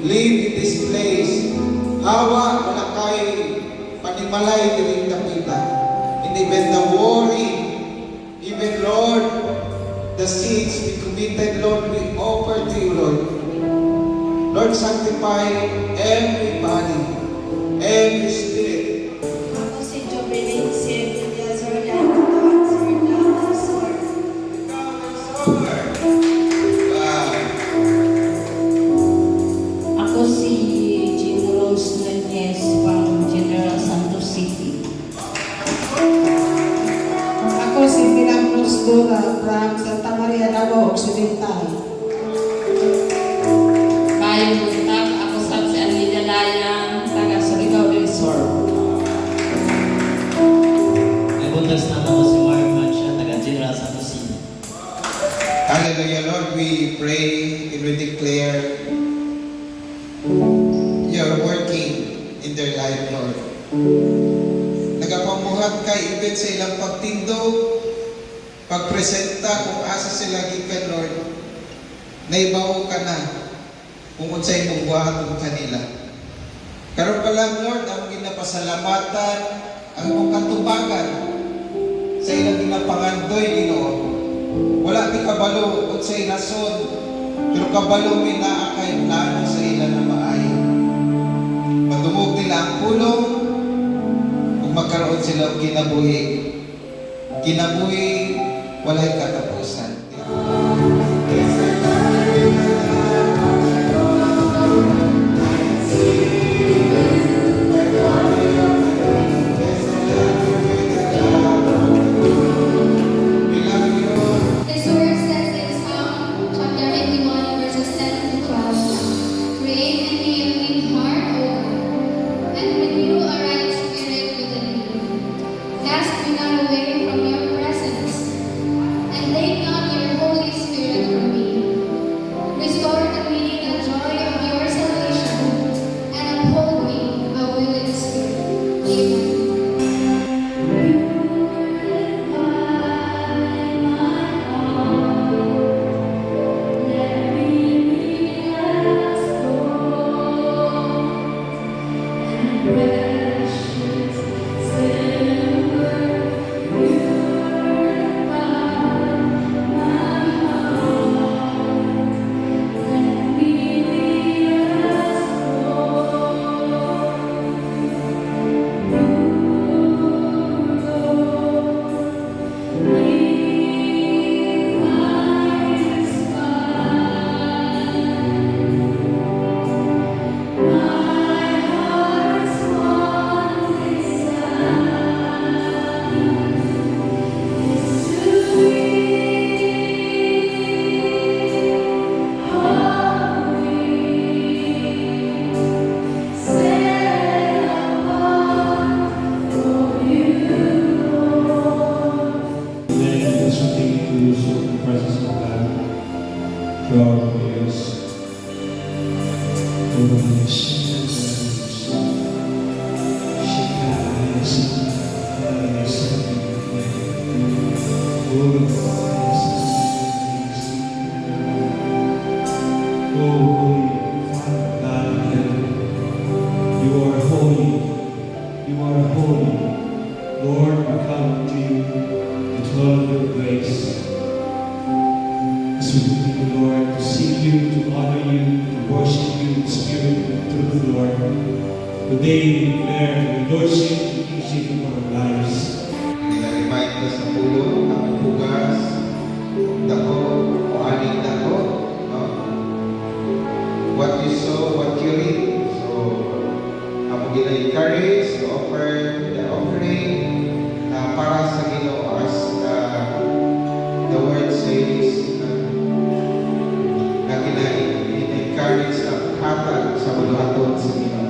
live in this place. Hawa, wala kay panimalay diring kapita. And even the worry, even Lord, the seeds we committed, Lord, we offer to you, Lord. Lord, sanctify every body, every spirit. Ako si Jovelyn Silvia Zordan, Sir Damas, Lord. Wow. Ako si Jean Rose Nunez from General Santos City. Ako si Milagros Dora from Santa Maria Davao Occidental. Bayong Buntag, ako si Alida Layang, taga Surigao del Sur. May buntas naman ko si Mark Mancha, taga General Santos City. Hallelujah, Lord, we pray and we declare you're working in their life, Lord. Nagapamuhat ka even sa ilang pagtindog, pagpresenta kung asa sila gikan, Lord. Naibaw ka na kung unsay mong buhaton kanila. Karon pa lang, Lord, ang ginapasalamatan, ang mong katubagan sa ilang ginapangandoy, Ginoo. Wala ti kabalo unsay nason, pero kabalo mi naa kay plano sa ilang na maayo. Madumog nila ang pulong kung magkaroon sila og kinabuhi. Kinabuhi walay katapusan. His word says in Psalm chapter 81, verses 7 to 12, create in me a clean heart, O God, and renew a right spirit within me. Cast me not away from your presence, and take not your Holy Spirit from me. Restore to me the joy of your salvation, and uphold me a willing spirit. Amen. Then let's continue to soak the presence of God through our prayers. You are holy. You are holy. Lord, we come to you to throne of your grace. As we continue, Lord, to seek you, to honor you, to worship you in spirit and truth, Lord. Today we declare the Lordship and kingship of our lives. Nina-remind ko sa pulo, ang pugas, dako, o aning dako, no? What you sow, what you reap. So, ako gina-encourage to offer the offering para sa Ginoo as the word says, na gina-encourage ang hatag sa maluhaton sa Ginoo.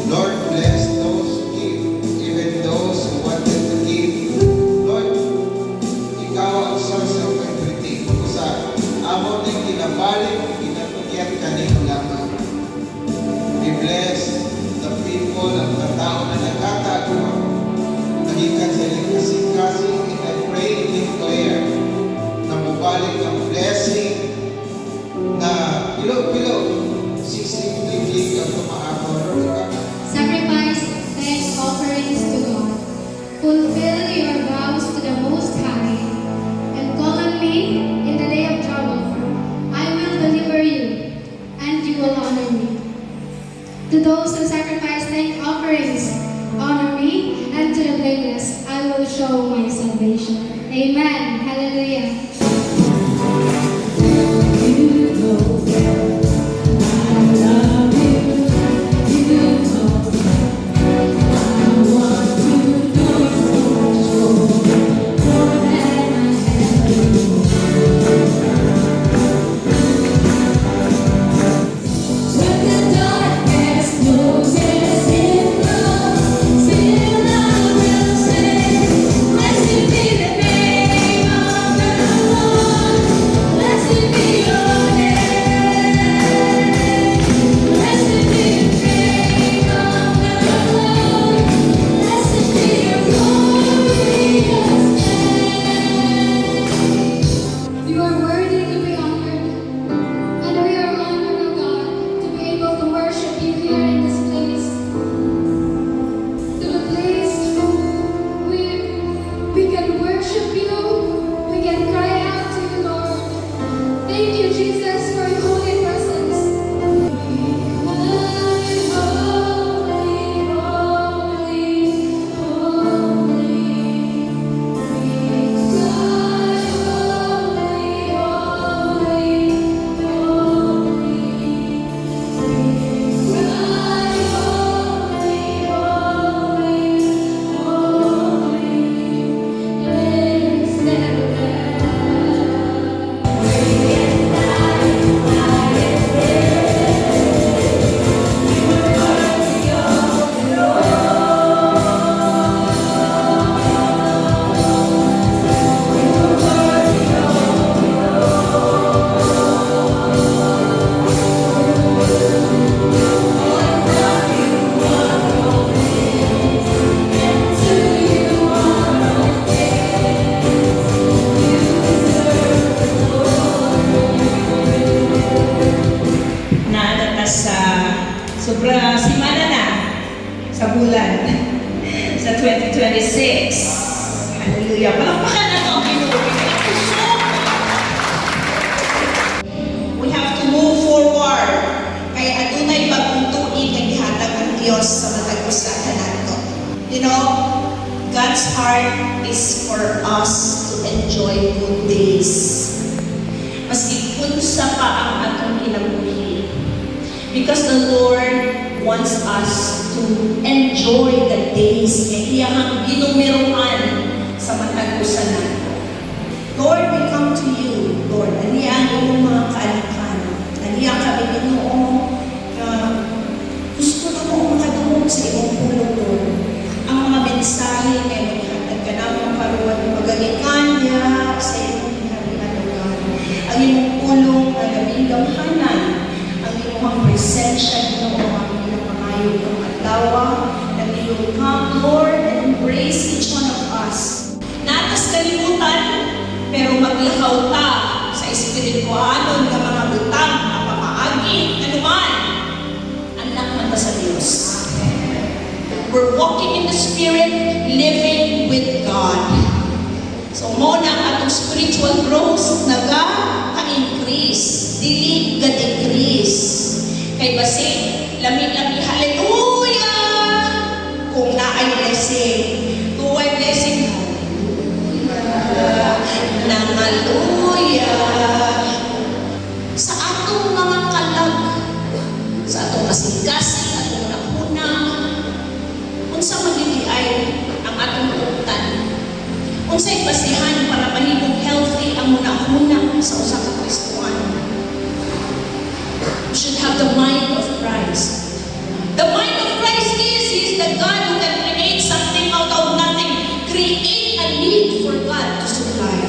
Lord, bless those who give, even those who wanted to give Fulfill your vows to the Most High, and call on me in the day of trouble. I will deliver you, and you will honor me. To those who sacrifice thank offerings, honor me, and to the blameless, I will show my salvation. Amen. Hallelujah. You are worthy to be honored, and we are honored, O God, to be able to worship you here in this place. To the place we can worship you, we can cry out to you, Lord. Thank you, Jesus, for your holy presence. Na sa sobra simana na sa bulan sa 2026. Hallelujah. Palakpakan na ito ang pinuri. We have to move forward. Kaya adunay bagong tuig ang gihatag ng Diyos sa matag usahan nato. You know, God's heart is for us to enjoy good days. Maski unsa pa ang atong kinabuhi. Because the Lord wants us to enjoy the days na iyang ginumeroan sa matag-usan nato. Lord, we come to you, Lord. Aniya ang iyong mga kaalakan. Aniya kami Ginoo na gusto na mo makadungog sa iyong pulo, Lord. Ang mga mensahe na maghatag ka namin karuan ng magalikan niya sa iyong hinalian, Lord. Ang iyong pulong na nabiganghanan, ang iyong presensya, Ginoo, ang iyong pangayo ng adlaw, ng iyong come, Lord, and embrace each one of us. Natas kalimutan, pero maglakaw ta sa espirituanon ng mga butang na pamaagi, anuman, anak man ta sa Diyos. We're walking in the Spirit, living with God. So, mo na atong spiritual growth nag-increase, dili ga-decrease. Kay basi, lami-lami, hallelujah! Kung na-ay blessing, kung ay blessing, nang hallelujah! Sa atong mga kalag, sa atong kasing-kasing, atong nakuna, unsa magiging ay ang atong tungtan. Unsay basihan para mahimong healthy ang muna-una sa usa ka Kristohan. You should have the mind of Christ. The mind of Christ is the God who can create something out of nothing. Create a need for God to supply.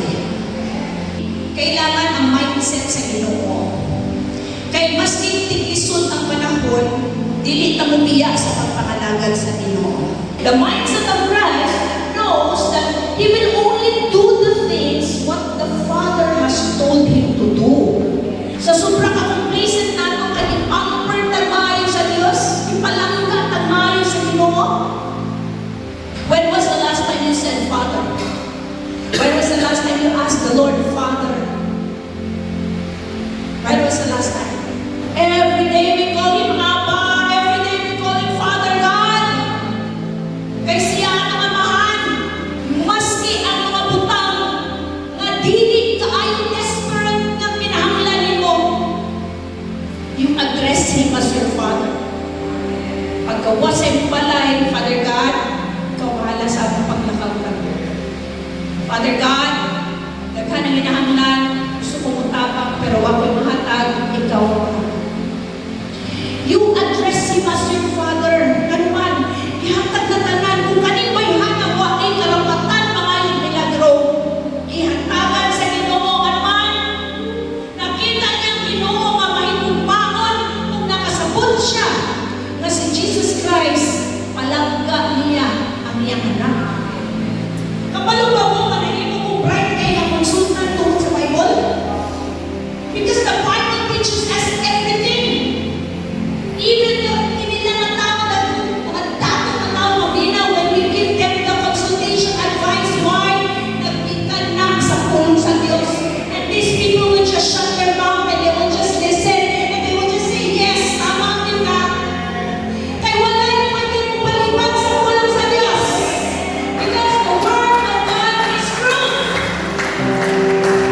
Kailangan ang mindset sa Ginoo. Kay maski tiglisod ang panahon, dili ta mubiya sa pagpangalagad sa Ginoo. The mindset of Christ knows that He will only do the things what the Father has told Him to do. Sa sobrang complacent nato kay pamper tagmayo sa Dios, ipalangga tagmayo sa Ginoo. When was the last time you Kawasay balay, Father God, ikaw bahala sa among paglakaw lang. Father God, daghan ang hinahanglan, gusto ko mutapang, pero ako'y mahatag, ikaw ang mahatag. You address him as your Father. Kanuman, ihatag na tanan, kung kanin ba'y hanap, wakay karapatan, mga yung milagro. Ihatagan sa Ginoo, kanuman, nakita niyang Ginoo nga mahigugmaon kung nakasabot siya na si Jesus Christ, palangga niya ang iyang anak. Kapaluba mo, manahimo kong bright kay ang konsultan tungkol sa Bible? Because the Bible teaches us everything. Even the nila na tao na mga dato na tao mabinaw when we give them the consultation advice why nagpitan na sa pulong sa Diyos. And these people will just shut their mouth and they will just listen and they will just say, yes, tama din na. Kaya wala yung pwede mong palipat sa pulong sa Diyos. Because the word of God is true.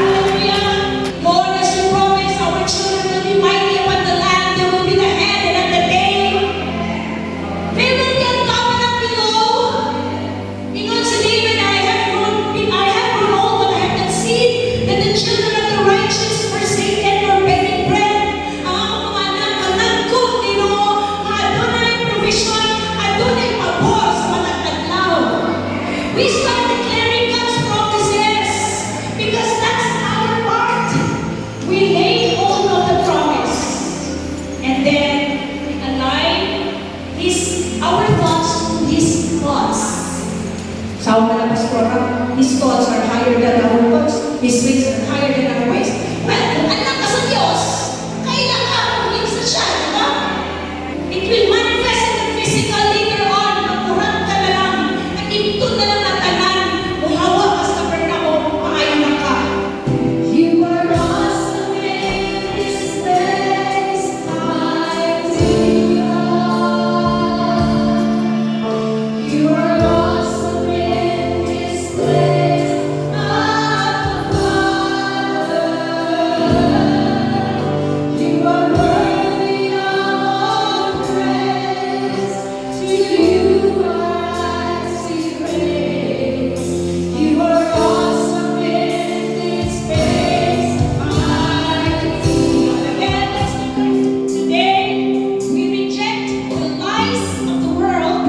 Hallelujah. Lord, as you promise, our children will be mighty upon the land. They will be the head and not the tail. They will be on top and not below. Ingon si David, I have grown old, but I have not seen that the children of the righteous forsaken nor begging bread. Ang akong mga anak, managkot, Ginoo, nga adunay provision, adunay pabor sa matag adlaw. We start declaring God's promises because that's our part. We lay hold of the promise and then we align our thoughts to His thoughts. Sabi na Pastora, His thoughts are higher than our thoughts. His ways are higher than our ways. Well, kung anak ka sa Diyos, kailangan maging sa siya, di ba? It will manifest in the physical later on. Magkurang ka na lang. Nag-intun na lang ang tanan. Muhawa ka sa Capernaum, maayo na ka. You are awesome in this place, mighty God. You are awesome in this place, Abba Father. You are worthy of all praise. To you I sing praise. You are awesome in this place, mighty Again, let's declare. Today, we reject the lies of the world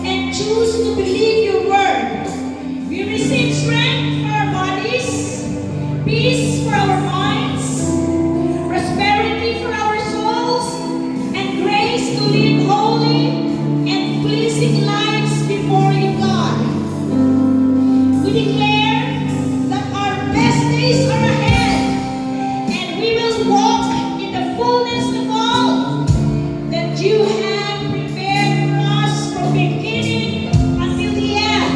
and choose to believe your word. We receive strength for our bodies, peace for our minds, prosperity for our souls, and grace to live holy and pleasing lives before you, God. We declare that our best days are ahead, and we will walk in the fullness of all that you have prepared for us from beginning until the end.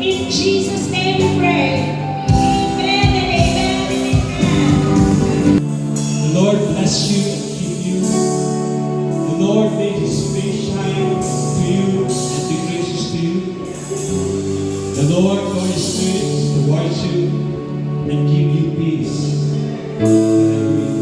In Jesus' name we pray. Amen and amen and amen. The Lord bless you and keep you. The Lord make His face shine to you and be gracious to you. The Lord cause His face to watch you and give you peace. Hallelujah.